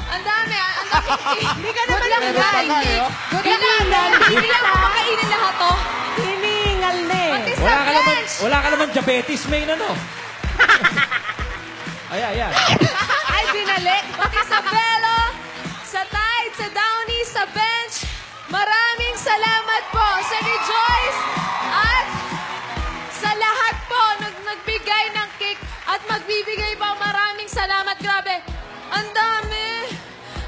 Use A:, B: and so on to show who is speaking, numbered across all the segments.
A: Ang dami, ang dami.
B: Hindi ka naman
A: lang
B: nag-kain.
A: Good lang, hindi lang ako makainin lahat to.
B: Hiningal na eh.
A: Pati sa bench.
C: Wala ka naman diabetes, Main, ano? Ayan.
A: Ay, binalik. Pati sa Belo, sa Tide, sa Downey, sa bench. Maraming salamat po sa Rejoice at sa lahat po nagbigay ng cake at magbibigay pa. Maraming salamat. Grabe. Ang dami.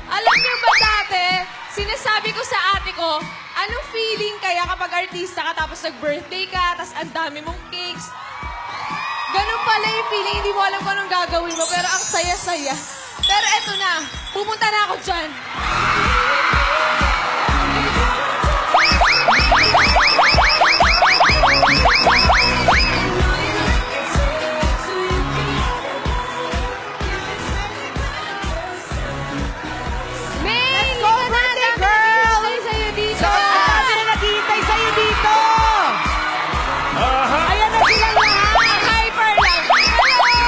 A: Alam niyo ba dati, sinasabi ko sa ate ko, anong feeling kaya kapag artista ka tapos nag-birthday ka, tapos ang dami mong cakes. Ganun pala yung feeling, hindi mo alam kung anong gagawin mo, pero ang saya-saya. Pero eto na, pumunta na ako dyan. May,
B: Go, birthday girl!
A: sa'yo dito.
B: Sabi na naghihintay sa'yo dito. Ayan na silang lahat.
A: Hyper lang. Hello!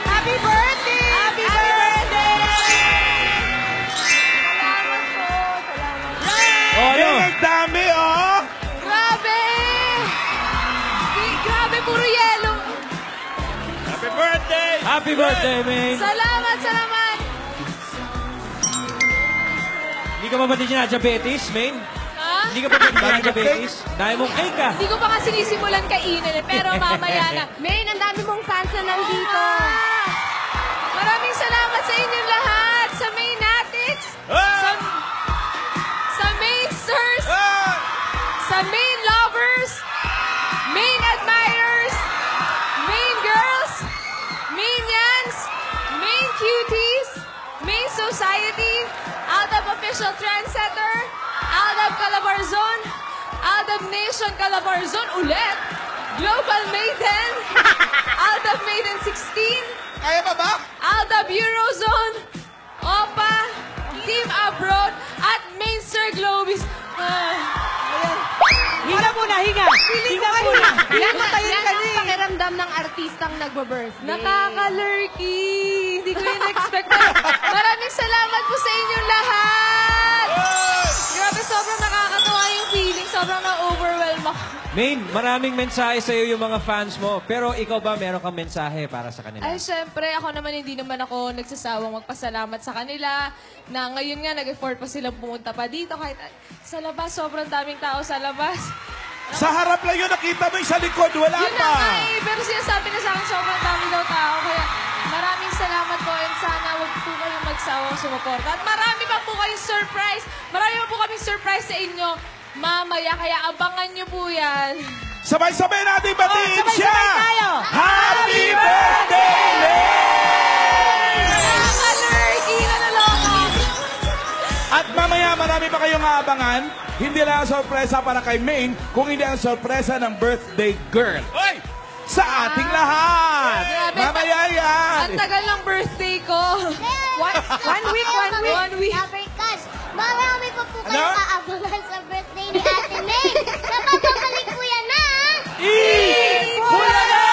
B: Happy birthday! Happy birthday!
A: Salamat po. Salamat.
C: Oh, ano?
D: Ang dami, oh!
A: Grabe! Grabe, puro yellow.
D: Happy birthday!
C: Happy birthday, Main!
A: Salamat, salamat.
C: Hindi ka ba ba din na diabetes, Main?
A: Ha?
C: Hindi ka ba ba din na diabetes? Dahil mong cake ka.
A: Hindi ko pa nga sinisimulan kainin eh, pero mamaya na.
B: Main, ang dami mong fans na nandito.
A: Maraming salamat sa inyong lahat. Sa Mainatics, sa Mainsters, sa Main Lovers, Main Admirers, Main Girls, Mainians, Main Cuties, Main Society, Aldab Official Trendsetter, Aldab Calabarzon, Aldab Nation Calabarzon ulit, Global Maiden, Aldab Maiden 16,
D: Kaya pa ba?
A: Aldab Eurozone, OPA, Team Abroad, at Mainster Globis.
B: Hinga muna, hinga. Hinga muna. Yan matayin ka
E: Yan
B: ni.
E: ang pakiramdam ng artistang nagbe-birthday.
A: Nakaka-lurky. Hindi ko yun expect. Maraming salamat po sa inyong lahat. Grabe, sobrang nakakatawa yung feeling. Sobrang na-overwhelm ako.
C: Main, maraming mensahe sa'yo yung mga fans mo. Pero ikaw ba, meron kang mensahe para sa kanila?
A: Ay, syempre, ako naman hindi naman ako nagsasawang magpasalamat sa kanila na ngayon nga nag-effort pa silang pumunta pa dito kahit sa labas, sobrang daming tao sa labas.
D: Sa harap lang yun, nakita mo yung sa likod, wala
A: Yun na
D: pa.
A: nga eh, pero sinasabi na sa akin sobrang dami daw tao. Kaya maraming salamat po and sana huwag po kayong magsawang sumuporta. At marami pa po kayong surprise. Marami pa po kaming surprise sa inyo mamaya, kaya abangan nyo po yan.
D: Sabay-sabay natin batiin
B: sabay-sabay
D: siya!
B: tayo.
D: Happy birthday, Main!
A: Nakaka-lurky na naloka.
D: At mamaya, marami pa kayong aabangan. Hindi lang ang sorpresa para kay Main, kung hindi ang sorpresa ng birthday girl. Oy! Sa ating lahat!
A: Grabe,
D: Mamaya yan!
A: Ang tagal ng birthday ko.
B: One week.
A: 1 week.
F: Because marami pa po
D: Ano?
F: kayong aabangan sa birthday ni Ate May. Napapabalik po yan na!
D: Hula na!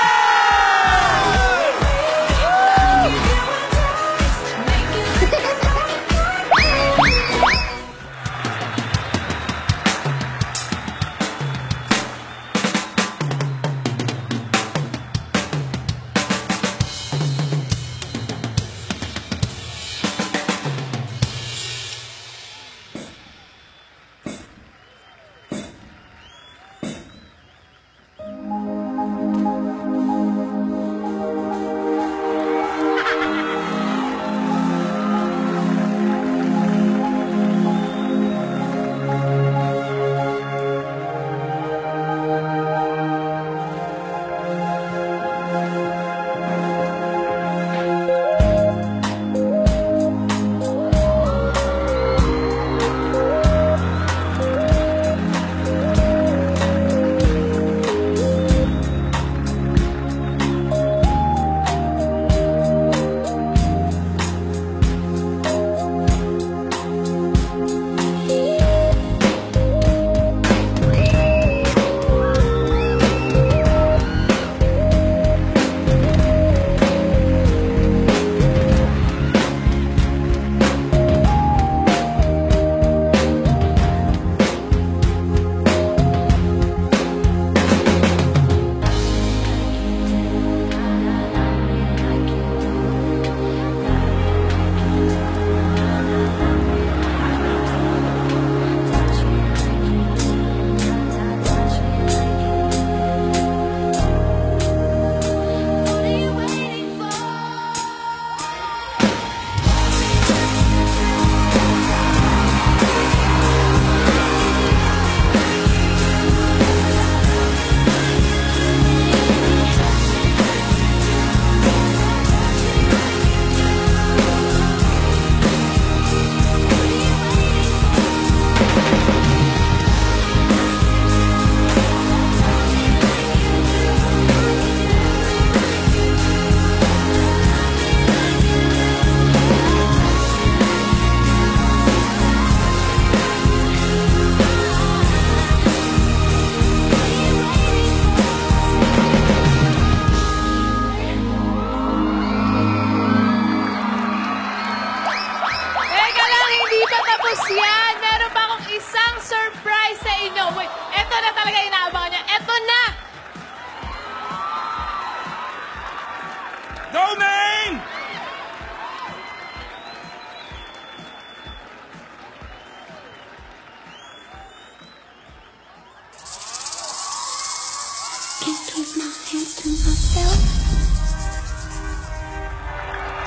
G: to myself.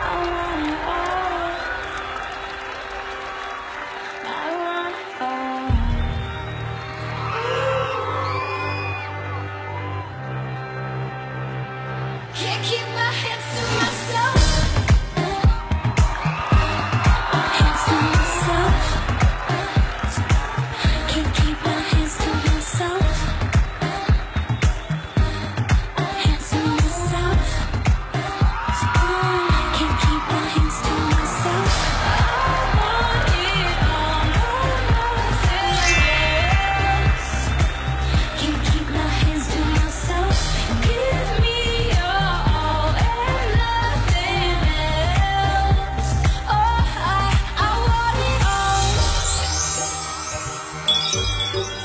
G: I want it all. I want it all. Can't keep my hands to myself. Hands to myself. Can't keep my hands to myself. Hands to myself. Can't keep my hands to myself. I want it all, nothing else. Can't keep my hands to myself. Give me your all and nothing else. Oh, I want it all.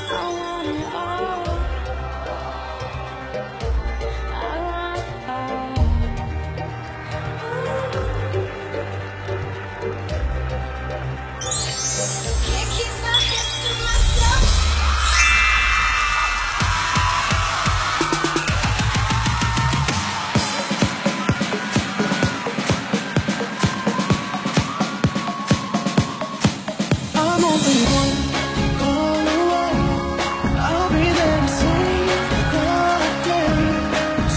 G: I want it all. I want it all. Can't keep my hands to myself.
H: I'm only one call away. I'll be there to save the day.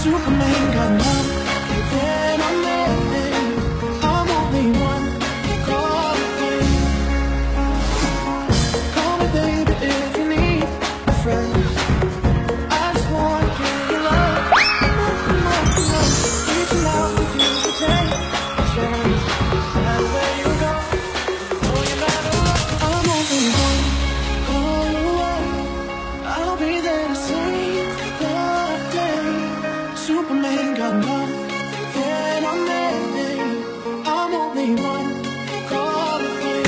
H: Superman got nothing on me. I'm only one call away. Call me baby if you need a friend. I just wanna give you love. Reaching out with you to take a chance. Where you go, oh you never will. I'm only one call away. I'll be there to save the day. Superman got nothing on me. I'm only one call away.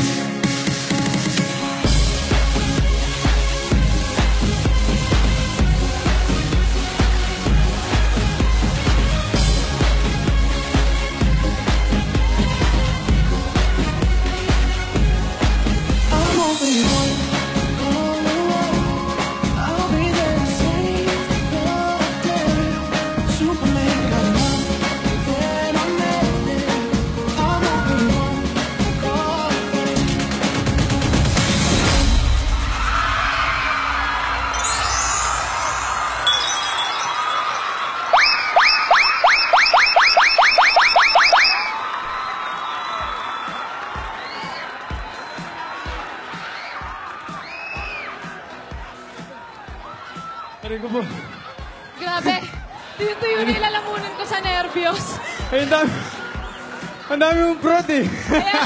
H: I'm only one call away. I'll be there to save the day. Superman got nothing on me. I'm only one call away.
B: Aray ko po.
A: Grabe. Tuyo na ilalamunan ko sa nervyos.
B: Ay, ang dami mong prot eh.
A: Kaya,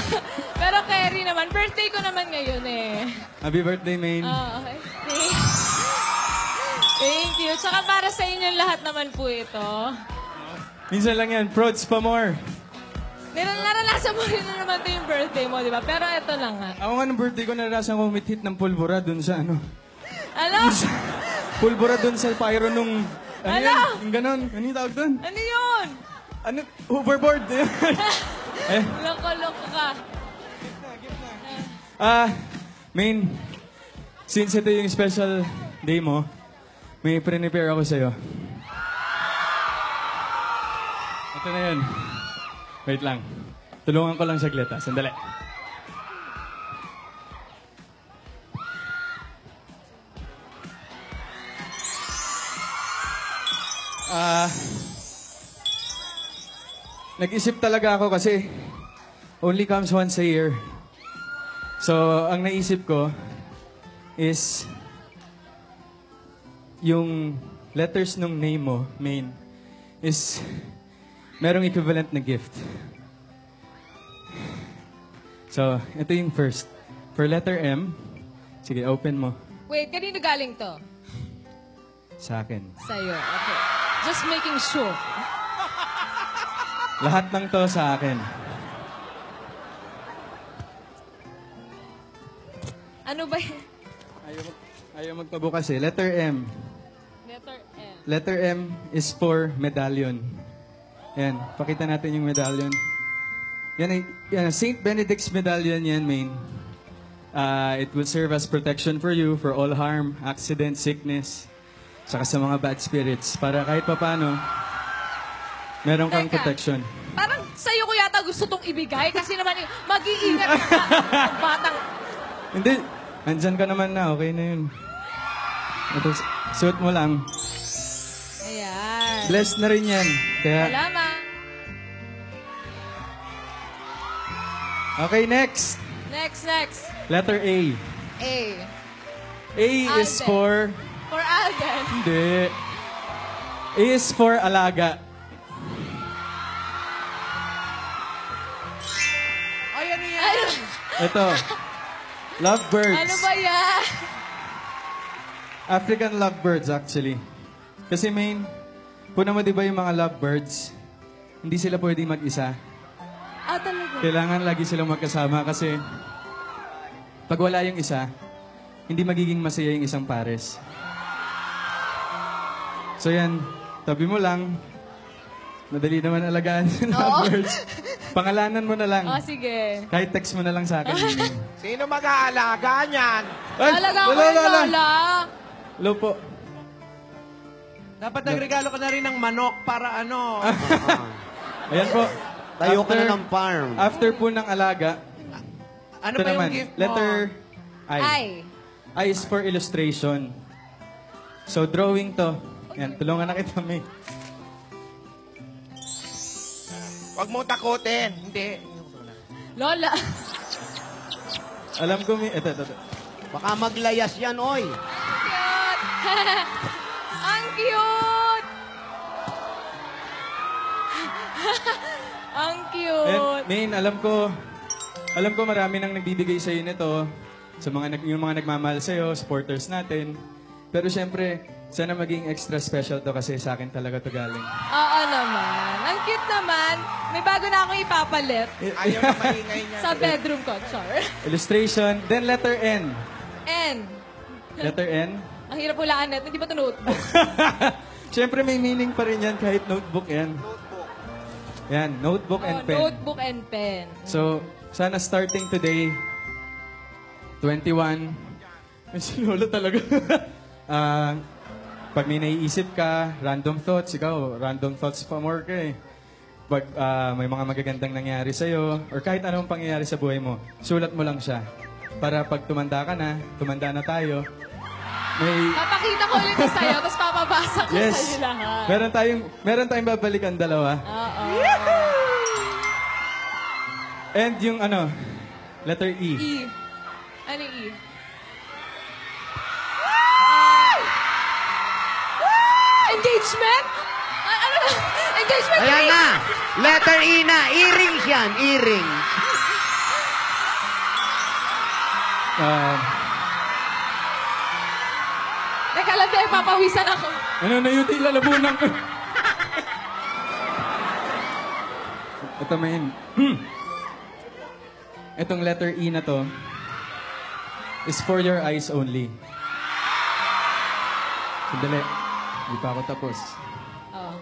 A: pero Kerry naman, birthday ko naman ngayon eh.
B: Happy birthday, main.
A: Okay. Thank you. Tsaka para sa inyong lahat naman po ito.
B: Minsan lang yan, prods pa more.
A: Naranasan mo rin na naman ito yung birthday mo, di ba? Pero ito lang nga.
B: Ako nga ng birthday ko, naranasan ko umithit ng pulbura dun sa ano.
A: Ano?
B: Pulbura dun sa pyro nung... Ano
A: Ano?
B: yan? Yung ganon. Ano yung tawag dun?
A: Ano yun?
B: Ano? Hoverboard. eh.
A: Loko-loko ka.
B: Main, since ito yung special day mo, may prepare ako sa'yo. Ito na yun. Wait lang. Tulungan ko lang saglit ha. Sandali. Nag-isip talaga ako kasi only comes once a year. So, ang naisip ko is yung letters ng name mo, main, is merong equivalent na gift. So, ito yung first. For letter M, sige, open mo.
A: Wait, kanino galing to?
B: Sa akin.
A: Sa'yo. Okay. Just making sure.
B: Lahat ng to sa akin.
A: Ano ba yun?
B: Ayaw magpabukas eh. Letter M.
A: Letter M.
B: Letter M is for medallion. Yan, pakita natin yung medallion. Yan, St. Benedict's medallion yan, main. It will serve as protection for you for all harm, accident, sickness, saka sa mga bad spirits. Para kahit papano, Meron kang
A: Teka.
B: protection.
A: Parang sa'yo ko yata gusto tong ibigay kasi naman mag-iingat ka batang.
B: Hindi. Andyan ka naman na. Okay na yun. Ito, suot mo lang.
A: Ayan.
B: Blessed na rin yan. Kaya,
A: Salamat.
B: okay, next.
A: Next.
B: Letter A.
A: A.
B: A is
A: Alden.
B: for...
A: For Alden.
B: Hindi. A is for alaga.
C: Ay, ano yan?
A: Ano,
B: Ito. Lovebirds.
A: ano ba yan?
B: African lovebirds, actually. Kasi main, puna mo di ba yung mga lovebirds, hindi sila pwedeng mag-isa.
A: Ah, talaga.
B: Kailangan lagi silang magkasama kasi pag wala yung isa, hindi magiging masaya yung isang pares. So yan, tabi mo lang. Madali naman alagaan yung lovebirds. Pangalanan mo na lang.
A: Oh, sige.
B: Kahit text mo na lang sa akin.
C: Sino mag-aalaga niyan?
B: Ay,
A: Talaga ko
B: wala,
A: yung
B: wala.
A: lola.
B: Hello po.
C: Dapat nagregalo ka na rin ng manok para ano.
B: Ayan po.
I: Tayo ka na ng farm.
B: After po ng alaga,
C: Ano
B: ito
C: pa yung
B: naman,
C: gift mo?
B: letter I.
A: Ay.
B: I is for illustration. So, drawing to. Yan, tulungan na kita, May.
C: Huwag mo takutin. Hindi.
A: Lola.
B: Alam ko, May. Ito.
I: Baka maglayas yan, oy.
A: Cute. Ang cute. Ang
B: And,
A: cute.
B: Main, alam ko marami nang nagbibigay sa'yo nito. Sa yung mga nagmamahal sa'yo, supporters natin. Pero syempre, sana maging extra special to kasi sa akin talaga to galing.
A: Oo naman. Ang cute naman. May bago na akong ipapalit
C: Ayaw na maingay niya.
A: sa bedroom ko. Char.
B: Illustration. Then letter N.
A: And,
B: Letter N.
A: ang hirap hulaan net. Hindi ba ito notebook?
B: Syempre may meaning pa rin yan kahit notebook yan. Yan, notebook and pen.
A: Notebook and pen.
B: So, sana starting today, 21, ay, si Lola talaga. Pag may naiisip ka, random thoughts, ikaw, random thoughts pa more ka eh. Pag may mga magagandang nangyari sa'yo, or kahit anong pangyayari sa buhay mo, sulat mo lang siya. Para pag tumanda ka na, tumanda na tayo, may...
A: Papakita ko ulit ito sa'yo, tapos papabasa ko
B: Yes!
A: sa'yo lahat.
B: Meron tayong babalikan dalawa.
A: Oo.
B: And yung letter E.
A: E. Ano yung E? Engagement? Ano? Engagement
I: Ayan
A: ring?
I: na. Letter E na. Earrings yan. Earring.
A: Teka lang, tayo, papawisan ako.
B: Na yun, lalabunan ko. Ito, main. Itong letter E na to is for your eyes only. Sandali. Hindi pa ako tapos.
A: Oo.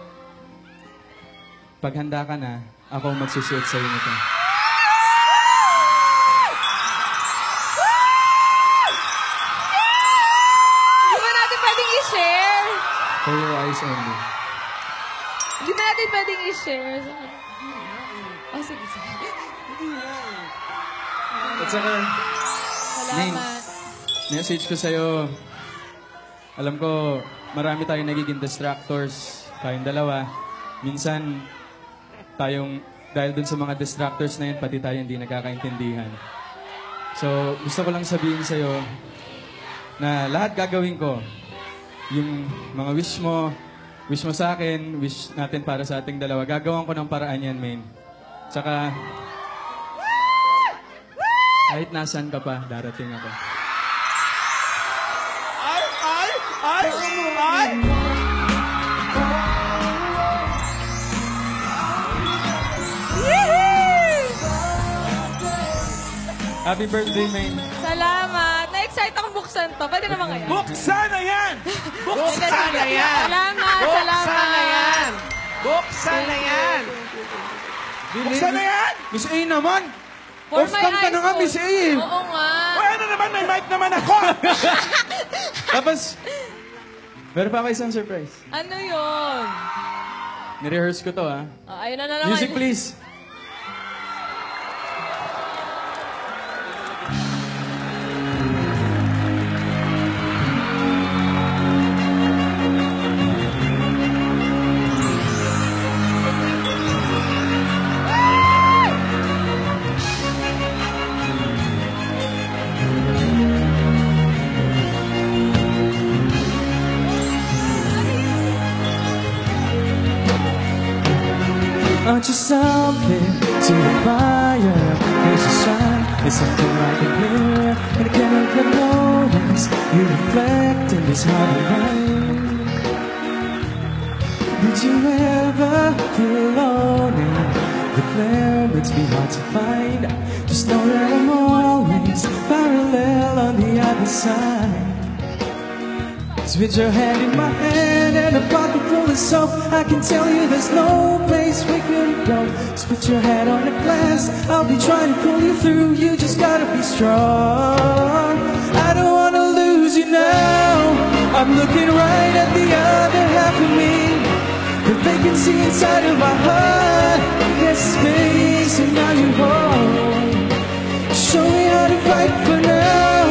B: Pag handa ka na, ako ang magsusuot sa'yo nito.
A: Hindi ba natin pwedeng i-share?
B: For your eyes only.
A: Hindi ba natin pwedeng i-share? Oh, sige, sige.
B: At saka,
A: Salamat.
B: message ko sa'yo, alam ko, marami tayong nagiging distractors, tayong dalawa. Minsan, dahil dun sa mga distractors na yun, pati tayo hindi nagkakaintindihan. So, gusto ko lang sabihin sa'yo na lahat gagawin ko. Yung mga wish mo sa akin, wish natin para sa ating dalawa, gagawan ko ng paraan yan, main. Tsaka, kahit nasan ka pa, darating ako. Happy birthday, main.
A: Salamat. Na-excite akong buksan to. Pwede naman kaya?
D: Buksan na yan!
C: Buksan na yan!
A: Salamat,
C: Buksan na
A: salamat.
C: yan! Buksan na yan!
D: Buksan na yan!
B: Miss A naman!
A: For
B: Off
A: my
B: cam ka na nga,
A: eyes
B: Miss A!
A: only. Oo nga.
D: O ano naman, may mic naman ako!
B: Tapos, meron pa ako isang surprise.
A: Ano yun?
B: Nirehearse ko to, ha?
A: Ayun na naman.
B: Music, please. Aren't you something to admire? There's a shine, it's something like a mirror, and I can't help but notice you reflect in this heart of mine. Did you ever feel lonely? The glare makes me hard to find. Just know that I'm always parallel on the other side. With your hand in my hand and a pocket full of soap, I can tell you there's no place we could go. Just put your head on the glass, I'll be trying to pull you through. You just gotta be strong. I don't wanna lose you now. I'm looking right at the other half of me. The vacancy inside of my heart, there's space and now you're home. Show me how to fight for now,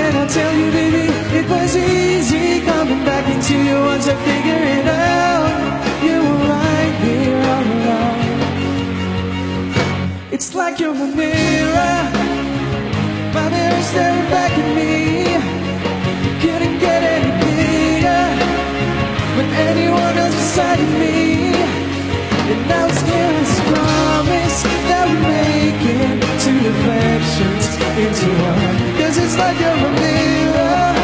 B: and I'll tell you, baby, it was easy coming back into you once I figured it out. You were right here all along. It's like you're a mirror, my mirror staring back at me. You couldn't get any bigger with anyone else beside me. And now it's clear as a promise that we're making two reflections into one. 'Cause it's like you're a mirror,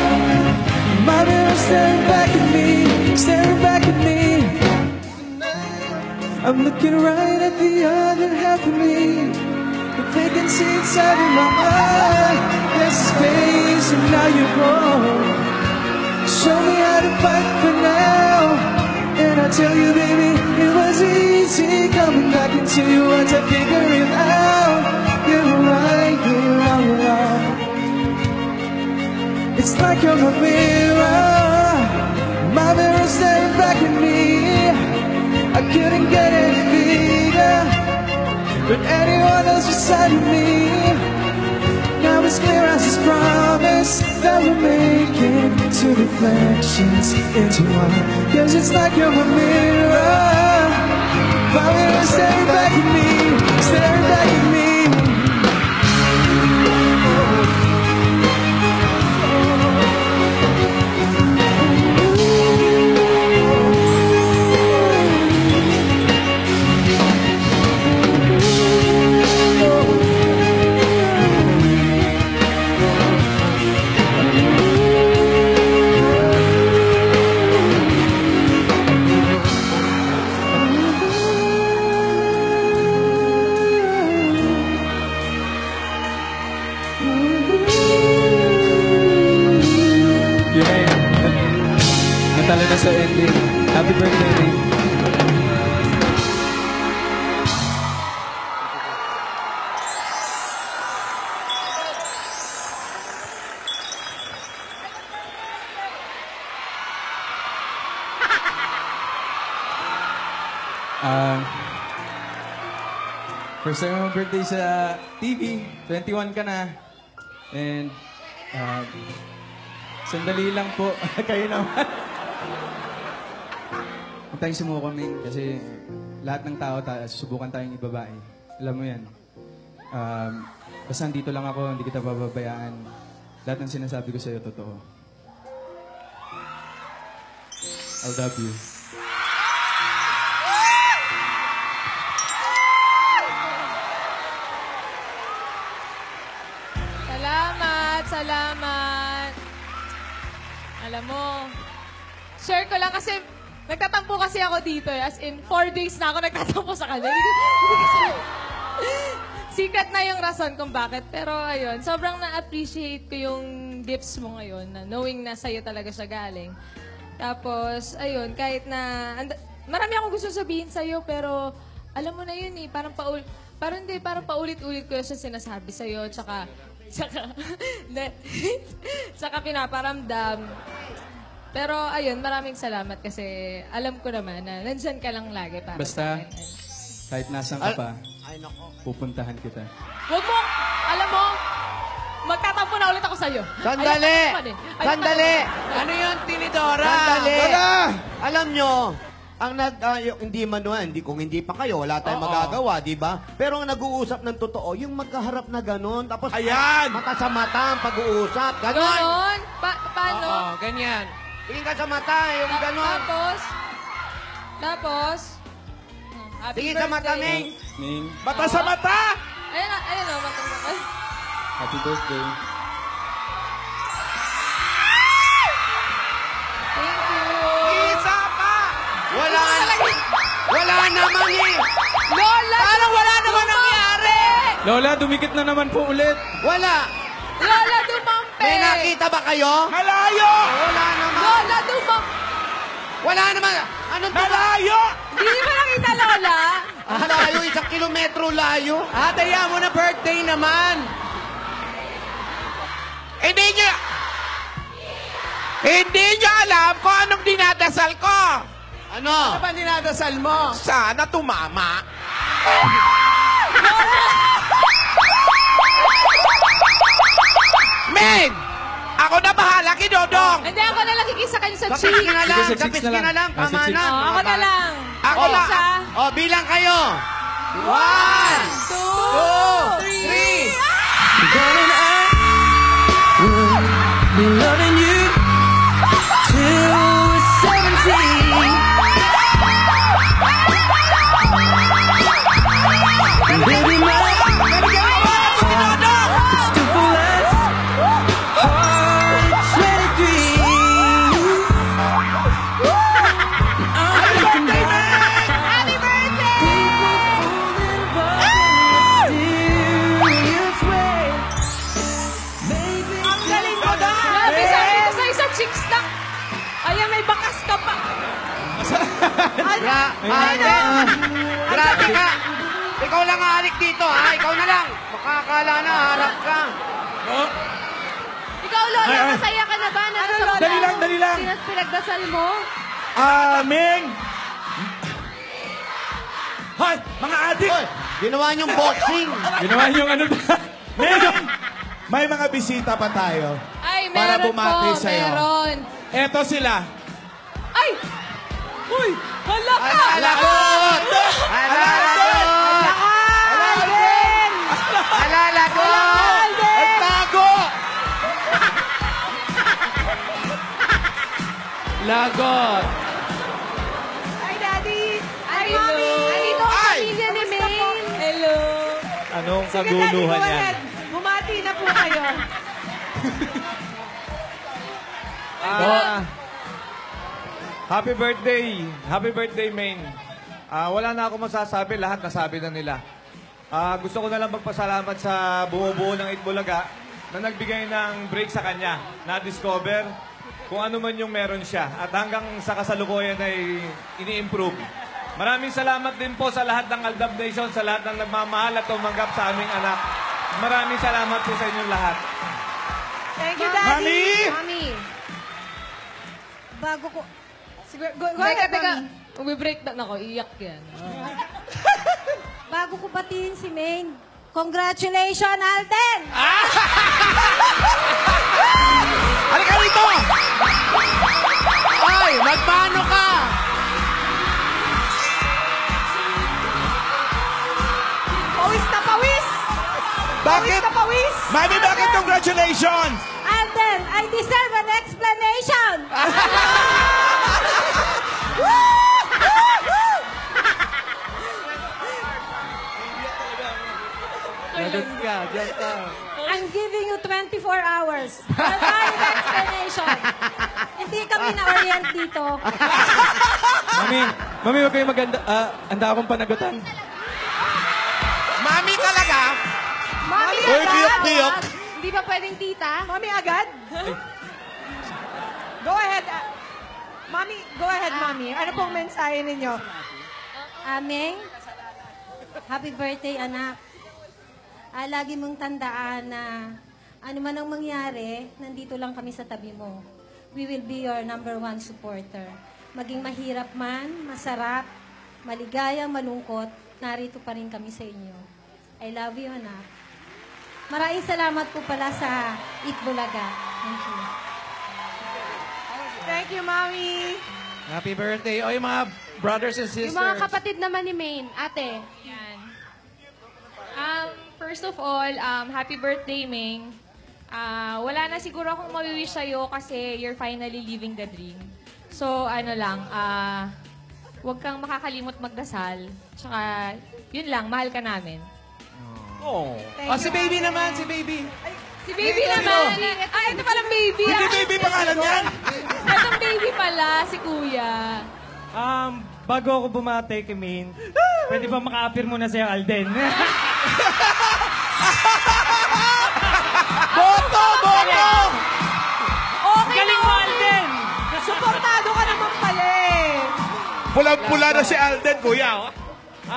B: my mirror staring back at me, staring back at me. I'm looking right at the other half of me. The vacancy inside of my heart, there's a space and now you're home. Show me how to fight for now, and I tell you, baby, it was easy coming back into you once I figured it out. You're right here all along. It's like you're a mirror, my mirror staring back at me. I couldn't get any bigger with anyone else beside me. Now it's clear as this promise that we're making two reflections into one. 'Cause it's like you're a mirror, my mirror staring back at me, staring back at me. Natalo na sa ending. Happy birthday, Ring. First time mo birthday sa TV, 21 ka na. And sandali lang po, kayo naman. Huwag tayong sumuko kami kasi lahat ng tao, susubukan tayong ibabae. Alam mo yan. Basta dito lang ako, hindi kita bababayaan. Lahat ng sinasabi ko sa'yo, totoo. I love you.
A: Salamat. Alam mo, share ko lang kasi nagtatampo kasi ako dito. As in, 4 days na ako nagtatampo sa kanya. Secret na yung rason kung bakit. Pero ayun, sobrang na-appreciate ko yung gifts mo ngayon, na knowing na sa'yo talaga siya galing. Tapos, ayun, kahit na... marami akong gusto sabihin sa'yo, pero alam mo na yun eh, parang paulit-ulit ko siya sinasabi sa'yo, tsaka pinaparamdam. Pero ayun, maraming salamat kasi alam ko naman na nandyan ka lang lagi para
B: Basta-
A: sa akin.
B: Kahit nasan ka pa,
I: Ay, nako.
B: pupuntahan kita.
A: Huwag mo, alam mo, magtatampo na ulit ako sa'yo.
I: Sandali!
A: Ayoko naman eh. Ayoko
I: Sandali!
A: naman.
I: Ano yun, Tinidora? Sandali! Alam nyo, hindi man kung hindi pa kayo, wala tayong magagawa, di ba? Pero ang nag-uusap ng totoo, yung magkaharap na gano'n, tapos
D: Ayan!
I: mata sa mata ang pag-uusap, gano'n.
A: Ganon? Paano?
C: Oo, ganyan.
I: Tingin ka sa mata, yung gano'n.
A: Tapos, happy
I: Tingin sa mata,
A: birthday.
I: Ming.
B: Ning,
D: Mata sa mata!
A: Ayun na, mata.
B: happy birthday.
A: Thank you.
I: Isa pa! Wala naman eh!
A: Lola! Parang wala naman nangyari!
B: Lola, dumikit na naman po ulit.
I: Wala!
A: Lola, dumampi!
I: May nakita ba kayo?
D: Malayo!
I: Wala naman!
A: Lola, dumampi!
I: Wala naman! Anong
D: Malayo!
A: Hindi ba nakita, Lola?
I: Layo, 1 kilometro layo.
C: Taya mo na birthday naman.
D: Hindi niyo alam kung anong dinadasal ko.
I: Ano?
C: Ano ba dinadasal mo?
D: Sana tumama. Men! Ako na bahala kay Dodong.
A: Hindi, ako na lang kikisa kayo sa
I: Kapis
A: cheek.
I: ka na lang,
B: Sige, sa
I: kapis
B: chicks na
I: ka na
B: lang.
I: lang,
B: Ah, sa
I: tama
B: chicks.
I: na.
A: Ako na lang.
D: Ako
I: Oh,
D: na.
A: Isa,
I: Oh, bilang kayo. 1,
A: 2, 3.
H: Darling, I will be loving you till we're 17. And baby, my it's still for less. Heart 23. I'm thinking about
A: Happy birthday!
H: people falling in mysterious way. Maybe
A: Ang galing mo daw! Grabe, sabi ko sa isa, chicks na. Ayan, may bakas ka pa.
I: Grabe ka. Ikaw lang halik dito, ha? Ikaw na lang. Makakala na, harap ka.
E: Ikaw, Lola,
D: Ay, ay.
E: masaya ka na ba?
D: Dali lang.
E: Pinagdasal mo?
D: Ming! Hoy, mga adik!
I: Hoy, ginawa niyong boxing.
B: Ginawa niyong ano ba?
D: Ming! May mga bisita pa tayo.
A: Ay,
D: Para
A: meron
D: bumati
A: po,
D: sa'yo.
A: meron.
D: Eto sila.
A: Ay! Uy! Hala ka!
I: Alalagot! Alalagot! Alalagot!
D: Ang tago!
C: Lagot.
E: Ay, Daddy! Ay,
A: Hello.
E: Mami! Andito ang
D: Ay!
E: pamilya ni Maine!
A: Hello!
C: Anong
E: Sige, Daddy, go
C: kaguluhan yan?
E: ahead. Bumati na po kayo.
C: Happy birthday. Happy birthday, Maine. Wala na ako masasabi. Lahat nasabi na nila. Gusto ko na lang magpasalamat sa bumubuo ng Itbulaga na nagbigay ng break sa kanya. Na-discover kung ano man yung meron siya. At hanggang sa kasalukuyan ay ini-improve. Maraming salamat din po sa lahat ng Aldab Nation, sa lahat ng nagmamahal at tumanggap sa aming anak. Maraming salamat po sa inyong lahat.
E: Thank you, Daddy!
D: Mami!
E: Mami! Bago ko... Sige, go
A: Teka,
E: ahead,
A: teka.
E: Mami.
A: Umi-breakdown ako. Iyak yan.
E: Bago ko batiin si Maine, congratulations, Alden!
I: Halika rito! Ay, magmano ka!
E: Pawis na pawis!
D: Bakit?
E: Pawis na pawis!
D: Mami, bakit congratulations?
E: Alden, I deserve an explanation!
C: Lagot ka, diyan ka.
E: I'm giving you 24 hours for a valid explanation. Hindi kami na-orient dito.
B: Mami, huwag kayong maganda. Handa akong panagutan.
D: Mami talaga?
E: Mami
D: Uy,
E: agad!
D: biyok-biyok.
E: Hindi ba pwedeng tita? Mami agad? Go ahead. Mami, go ahead, Mami. Ano pong mensahe ninyo?
J: Aming, happy birthday, anak. Lagi mong tandaan na ano man ang mangyari, nandito lang kami sa tabi mo. we will be your number one supporter. Maging mahirap man, masarap, maligaya, malungkot, narito pa rin kami sa inyo. I love you, anak. Maraming salamat po pala sa Itbulaga. Thank you.
A: Thank you, Mami.
K: Happy birthday. O yung mga brothers and sisters.
A: Yung mga kapatid naman ni Maine, ate.
L: Yan. First of all, happy birthday, Ming. Wala na siguro akong mawiwish sa'yo kasi you're finally living the dream. So, huwag kang makakalimot magdasal. Tsaka, yun lang, mahal ka namin.
K: Oh. Si baby naman, si baby.
L: Si baby naman. Ay, ito pala baby.
D: Hindi baby pangalan yan.
L: Itong baby pala, si kuya.
M: Bago ako bumate kay Maine, pwede ba maka-appear muna sa'yo, Alden?
D: Boto! Boto!
A: Okay
M: Galing mo, Alden!
A: Suportado ka naman pala eh.
D: Pulang-pula na si Alden, kuya. Oh.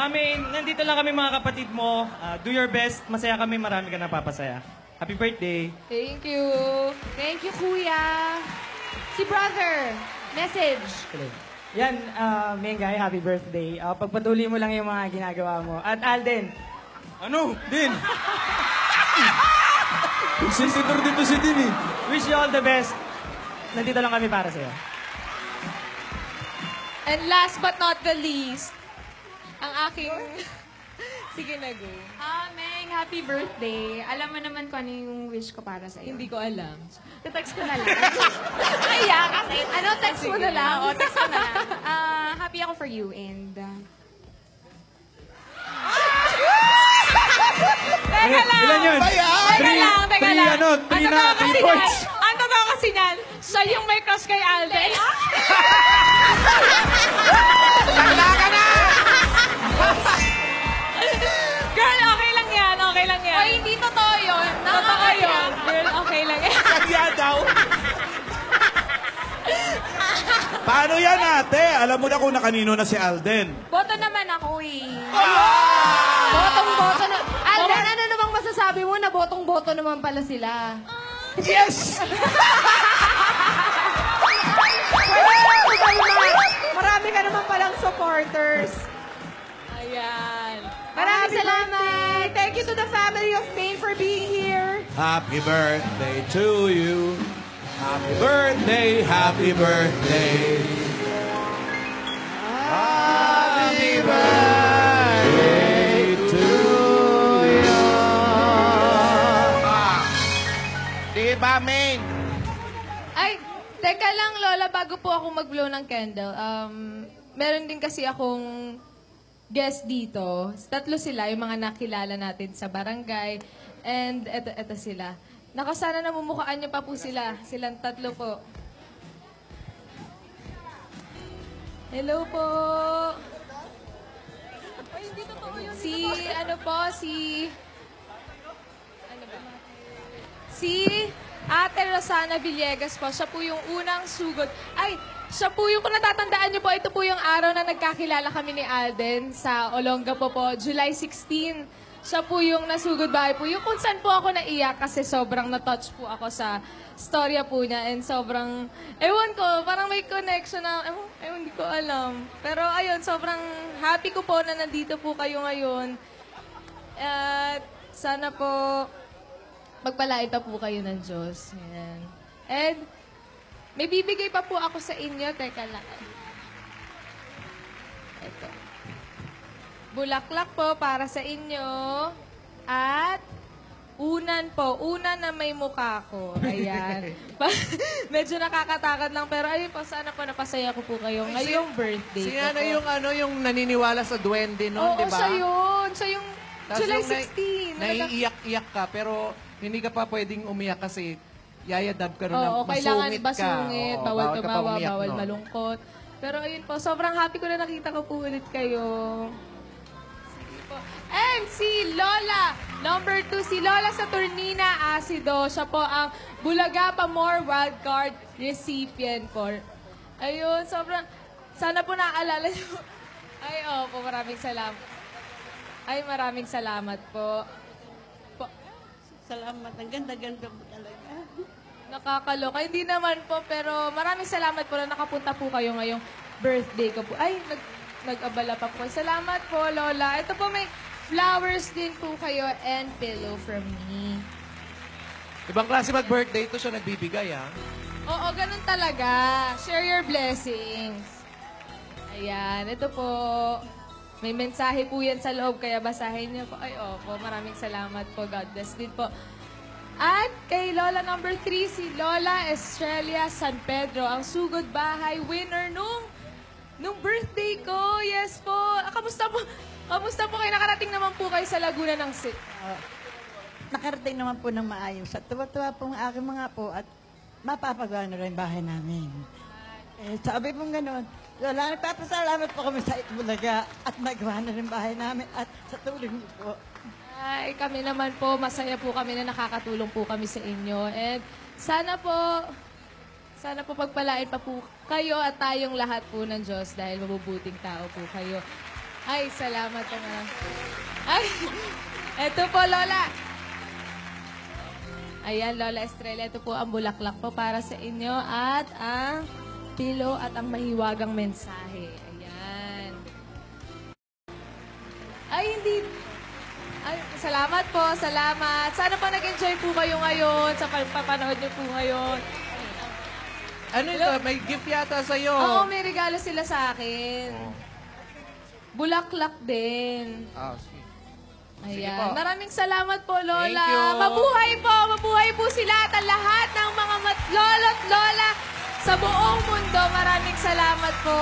M: Maine, nandito lang kami mga kapatid mo. Do your best. Masaya kami. Marami ka napapasaya. Happy birthday.
L: Thank you.
A: Thank you, kuya. Si brother, message.
M: Yan, Mengay, happy birthday. Pagpatuloy mo lang yung mga ginagawa mo. At Alden,
B: Ano? Din? Sensitor dito si Din eh.
M: wish you all the best. Nandito lang kami para sa'yo.
L: And last but not the least, ang aking... Sige na, go.
N: Meng, happy birthday. Alam mo naman kung ano yung wish ko para sa'yo.
L: Hindi ko alam.
N: Text ko na lang.
L: Kaya kasi... Ano, text mo na lang?
N: Oo, text ko na lang. Happy ako for you and...
L: Teka lang!
B: Ilan yun?
L: Teka lang.
B: Three points.
L: Ang totoo kasi niyan, siya yung may crush kay Alden.
D: Tanda ka na!
L: Girl, okay lang yan. Okay lang yan.
N: Oy, hindi totoo yun.
L: Totoo yun. Girl, okay lang yan.
D: Kaya daw. Paano yan, ate? Alam mo na kung nakanino na si Alden.
N: Boto naman ako eh.
A: Botong-boto na. Alden, ano namang masasabi mo na botong-boto naman pala sila?
D: Yes!
A: Marami ka naman palang supporters.
L: Ayan.
A: Maraming salamat. Thank you to the family of Maine for being here.
D: Happy birthday to you. Happy birthday, happy birthday. Happy birthday to you. Diba, Maine?
L: Ay, teka lang, Lola, bago po ako mag-blow ng candle, meron din kasi akong guest dito. Tatlo sila, yung mga nakilala natin sa barangay. And eto sila. Nakasana namumukhaan niyo pa po sila. Silang tatlo po. Hello po. Ay, hindi totoo yun. Si Ate Rosana Villegas po. Siya po yung unang sugod. Ay, siya po yung, kung natatandaan niyo po, ito po yung araw na nagkakilala kami ni Alden sa Olongapo po, July 16. Siya po yung nasugod bahay po. Yung kung saan po ako naiyak kasi sobrang na-touch po ako sa storya po niya. And sobrang, ewan ko, parang may connection na, ewan, hindi ko alam. Pero ayun, sobrang happy ko po na nandito po kayo ngayon. At sana po, magpalait pa po kayo ng Diyos. Ayan. And may bibigay pa po ako sa inyo. Teka lang. Ito. Bulaklak po para sa inyo. At unan po. Unan na may mukha ko. Ayan. Medyo nakakatakot lang. Pero ayun po, sana po napasaya ko po kayo ngayong birthday ko.
K: yung naniniwala sa duwende nun,
L: Oo,
K: di ba?
L: siya yun. Siya yung
K: Tapos
L: July
K: yung
L: 16.
K: Naiiyak-iyak ka, pero hindi ka pa pwedeng umiyak kasi yayadab ka rin
L: Oo,
K: na
L: kailangan
K: masungit ka.
L: basungit,
K: Oo,
L: bawal
K: ka pa
L: tumawa,
K: umiyak
L: bawal
K: nun.
L: malungkot. Pero ayun po, sobrang happy ko na nakita ko po ulit kayo. Sige po. And si Lola, number 2, si Lola Saturnina Acido. Siya po ang Bulaga Pamor Wildcard recipient po. Ayun, sobrang, sana po naaalala niyo. Ay, po, maraming salamat. Ay, maraming salamat po.
O: Salamat. Ang ganda-ganda mo talaga.
L: Kakaloka. Hindi naman po, pero maraming salamat po na nakapunta po kayo ngayong birthday ko po. Ay, nag-abala pa po. Salamat po, Lola. Ito po, may flowers din po kayo and pillow from me.
K: Ibang klase mag-birthday ito siya nagbibigay, ha?
L: Oo, ganun talaga. Share your blessings. Ayan, ito po. May mensahe po yan sa loob, kaya basahin niyo po. Ay, opo, maraming salamat po. God bless din po. At kay Lola number 3, si Lola Estrella San Pedro, ang sugod bahay winner nung birthday ko. Yes po. Kamusta po? Kamusta po kayo? Nakarating naman po kayo sa Laguna ng
O: Nakarating naman po ng maayos. At tuwa-tuwa po ang aking mga po at mapapagawa na rin bahay namin. Sabi pong gano'n, Lola, nagpapasalamat po kami sa Itbulaga at nagawa na rin bahay namin at sa tulong niyo po.
L: Ay, kami naman po, masaya po kami na nakakatulong po kami sa inyo. And sana po pagpalain pa po kayo at tayong lahat po ng Diyos dahil mabubuting tao po kayo. Ay, salamat po nga. Ay, eto po, Lola. Ayan, Lola Estrella, ito po ang bulaklak po para sa inyo at ang pillow at ang mahiwagang mensahe. Ayan. Ay, hindi... Ay, salamat po, salamat. Sana po nag-enjoy po kayo ngayon sa papanood niyo po ngayon.
K: Ano ito? May gift yata sa'yo.
L: Oo, may regalo sila sa akin. Bulaklak din.
K: Sige.
L: Ayan. Maraming salamat po, Lola.
K: Thank you.
L: Mabuhay po sila at ang lahat ng mga lolo't lola sa buong mundo. Maraming salamat po.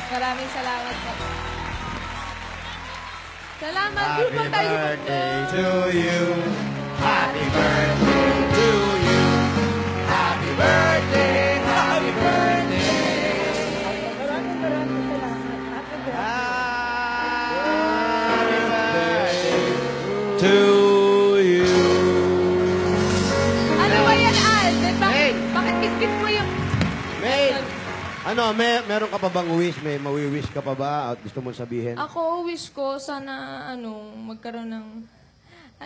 L: Maraming salamat po. Salamat.
I: Happy birthday to you. Happy birthday to you. Happy birthday, happy birthday.
O: Maraming salamat. Happy
I: birthday to you.
L: Ano ba yan, Alden? Bakit bitbit mo yung...
I: May, meron ka pa bang wish? May mawi-wish ka pa ba? At gusto mong sabihin?
L: Ako, wish ko, sana, magkaroon ng...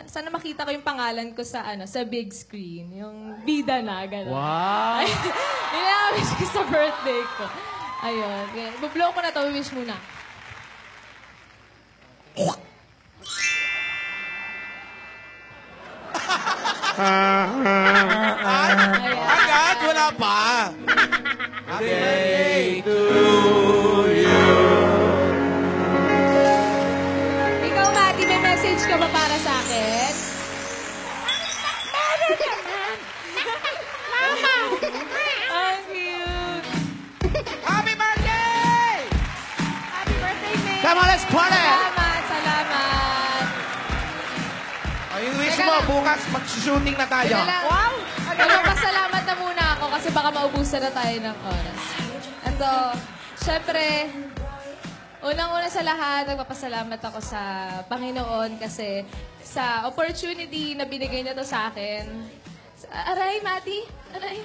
L: Sana makita ko yung pangalan ko sa, sa big screen. Yung bida na, gano'n.
K: Wow!
L: Yun ang wish ko sa birthday ko. Ayun. Bublow ko na to, wish muna.
D: Agad, wala pa.
I: Happy birthday to you.
L: Ikaw, Mati, may message ka ba para sa akin?
F: Meron naman. Mama.
L: Ang cute.
D: Happy birthday!
L: Happy birthday, May.
I: Come on, let's party!
L: Salamat.
D: Yung wish
L: Teka
D: mo,
L: lang.
D: bukas mag-shooting na tayo.
L: Wow! Magpapasalamat na muna ako kasi baka maubusan na tayo ng oras. Ito, syempre, unang-una sa lahat, nagpapasalamat ako sa Panginoon kasi sa opportunity na binigay niya to sa akin. Aray, Mati? Aray?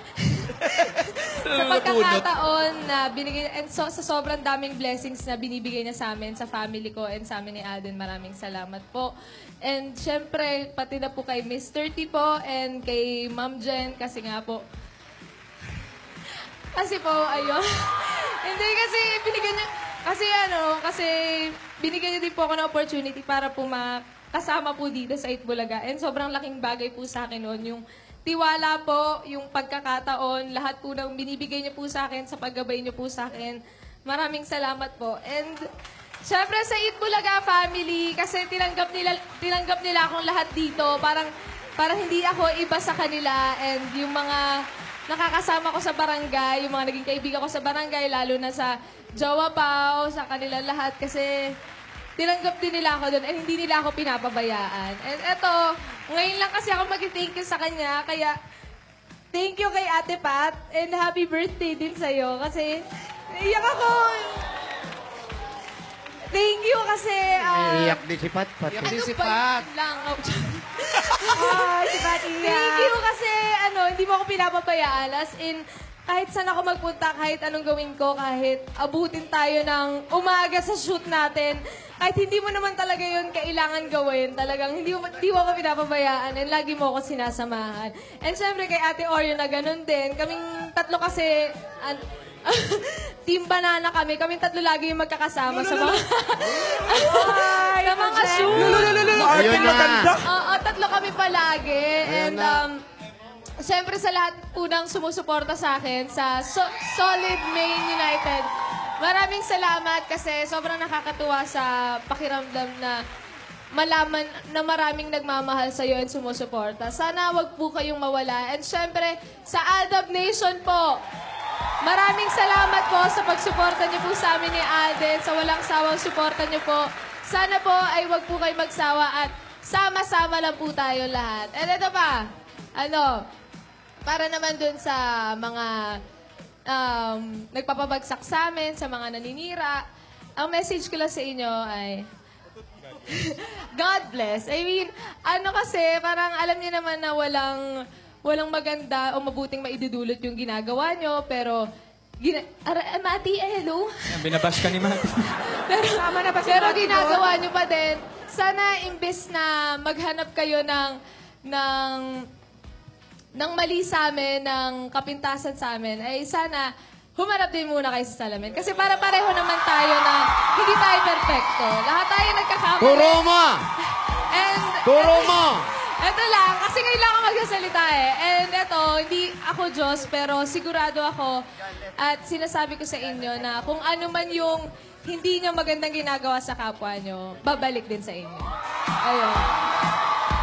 L: Sa pagkakataon na binigay niya, and sa sobrang daming blessings na binibigay niya sa amin, sa family ko, and sa amin ni Alden, maraming salamat po. And syempre, pati na po kay Mr. T po, and kay Ma'am Jen, kasi nga po, ayun. Hindi kasi binigyan niya, kasi binigyan niya din po ako ng opportunity para po makasama po dito sa Itbulaga. And sobrang laking bagay po sa akin noon, yung tiwala po, yung pagkakataon, lahat po ng binibigay niyo po sa akin, sa paggabay niyo po sa akin. Maraming salamat po. And syempre sa Itbulaga family, kasi tinanggap nila akong lahat dito. Parang hindi ako iba sa kanila. And yung mga nakakasama ko sa barangay, yung mga naging kaibigan ko sa barangay, lalo na sa Jowa Pao, sa kanila lahat. Kasi tinanggap din nila ako doon and hindi nila ako pinapabayaan. And eto, ngayon lang kasi ako mag-thank you sa kanya. Kaya, thank you kay Ate Pat and happy birthday din sa'yo. Kasi, naiyak ako. Thank you kasi...
I: Iyak din si Pat.
K: Iyak din si Pat.
L: Si Pat. Thank you kasi, hindi mo ako pinapabayaan. As in, kahit saan ako magpunta, kahit anong gawin ko, kahit abutin tayo ng umaga sa shoot natin, kahit hindi mo naman talaga yun kailangan gawin, talagang hindi mo ako pinapabayaan and lagi mo ako sinasamahan. And syempre kay Ate Oreo na ganun din. Kaming tatlo kasi, Team Banana kami. Kaming tatlo lagi yung magkakasama sa mga sa mga shoot.
I: Ayun na.
L: Oo, tatlo kami palagi. And siyempre sa lahat po ng sumusuporta sa akin sa Solid Main United. Maraming salamat kasi sobrang nakakatuwa sa pakiramdam na malaman na maraming nagmamahal sa iyo and sumusuporta. Sana wag po kayong mawala. And siyempre sa Aldab Nation po, maraming salamat po sa pagsuporta niyo po sa amin ni Alden, sa walang sawang suporta niyo po. Sana po ay wag po kayo magsawa at sama-sama lang po tayo lahat. And ito pa, para naman dun sa mga nagpapabagsak sa amin, sa mga naninira, ang message ko lang sa inyo ay God bless. I mean, kasi, parang alam niyo naman na walang maganda o mabuting maidudulot yung ginagawa nyo, pero Mati, hello?
B: Binabash ka ni Mati.
L: pero ginagawa nyo pa din. Sana imbes na maghanap kayo ng mali sa amin, ng kapintasan sa amin, ay sana humarap din muna kayo sa salamin. Kasi para pareho naman tayo na hindi tayo perfecto. Lahat tayo nagkakamali.
I: Turo mo! Turo mo!
L: Ito lang, kasi ngayon lang ako magsasalita eh. And ito, hindi ako Diyos, pero sigurado ako at sinasabi ko sa inyo na kung ano man yung hindi nyo magandang ginagawa sa kapwa nyo, babalik din sa inyo. Ayun.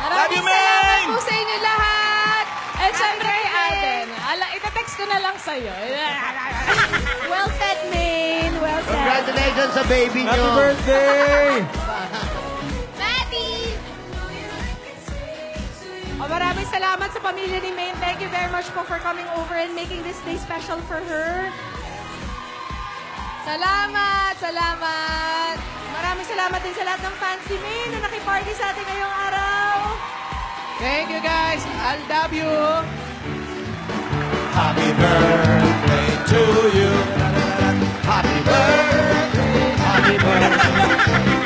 L: Maraming salamat po sa inyo lahat! And syempre kay Alden, itatext ko na lang sa'yo.
E: Well said, Main. Well said.
I: Congratulations sa baby nyo.
B: Happy birthday!
E: Maraming salamat sa pamilya ni Main. Thank you very much po for coming over and making this day special for her.
L: Salamat! Salamat!
E: Maraming salamat din sa lahat ng fans ni Main na nakiparty sa atin ngayong araw.
K: Thank you, guys. I love you.
H: Happy birthday to you. Happy birthday. Happy birthday.